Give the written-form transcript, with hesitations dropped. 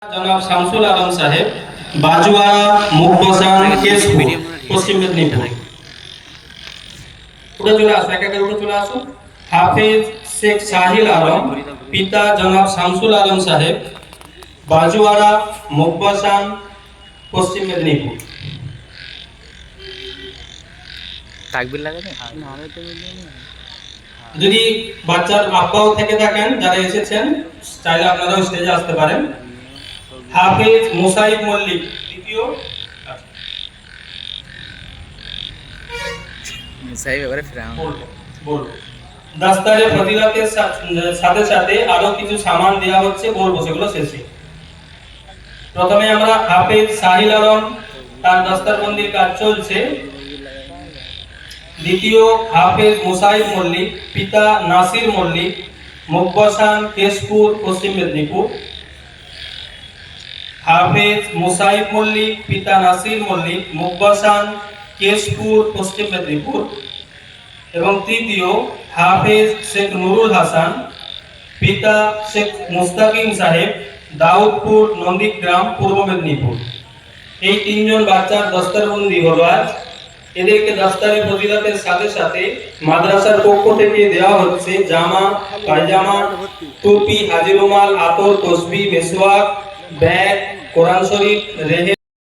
जनाब शामसुल आलम साहेब बाजुआड़ा मुखबसान केसपुर पश्चिम मेदिनीपुर उठे चले आसो एक एक उठे चले आसो हाफिज शेख साहिल आलम पिता जनाब शामसुल आलम साहेब बाजुआड़ा मुखबसान पश्चिम मेदिनीपुर তাকবীর লাগাতে যদি বাচ্চার আব্বাও থেকে থাকেন যারা এসেছেন চাইলে আপনারাও স্টেজে আসতে পারেন। हाफिज मुसाइब मल्लिक দ্বিতীয় মুসাইব এবারে ফ্রাম বলবো দাস্তারে ফজিলতের সাথে সাথে আরো কিছু সামান দেওয়া হচ্ছে, বলবো সেগুলো শেষে। প্রথমে আমরা হাফিজ সাহিল আলম তার দস্তারবন্দির কাজ চলছে। দ্বিতীয় হাফিজ মুসাইব মল্লিক পিতা নাসির মল্লিক মুখবসান কেশপুর পশ্চিম মেদিনীপুর। हाफिज मुसाइब मल्लिक पिता नासिर मल्लिक मुखबसान केशपुर पश्चिम मेदिनीपुर। एवं तृतीय हाफिज शेख नुरुल हासान पिता शेख मुस्ताकिम साहेब दाऊदपुर नंदीग्राम पूर्व मेदिनीपुर। এই তিনজন বাচ্চার দস্তারবন্দি হলো আজ। এদেরকে দস্তারে ফজিলতের সাথে সাথে মাদ্রাসার পক্ষ থেকে দেওয়া হচ্ছে জামা, পায়জামা, টুপি, হাজি রুমাল, আতর, তসবিহ, মেসওয়াক, बैग, कुरान शरीफ, रेहे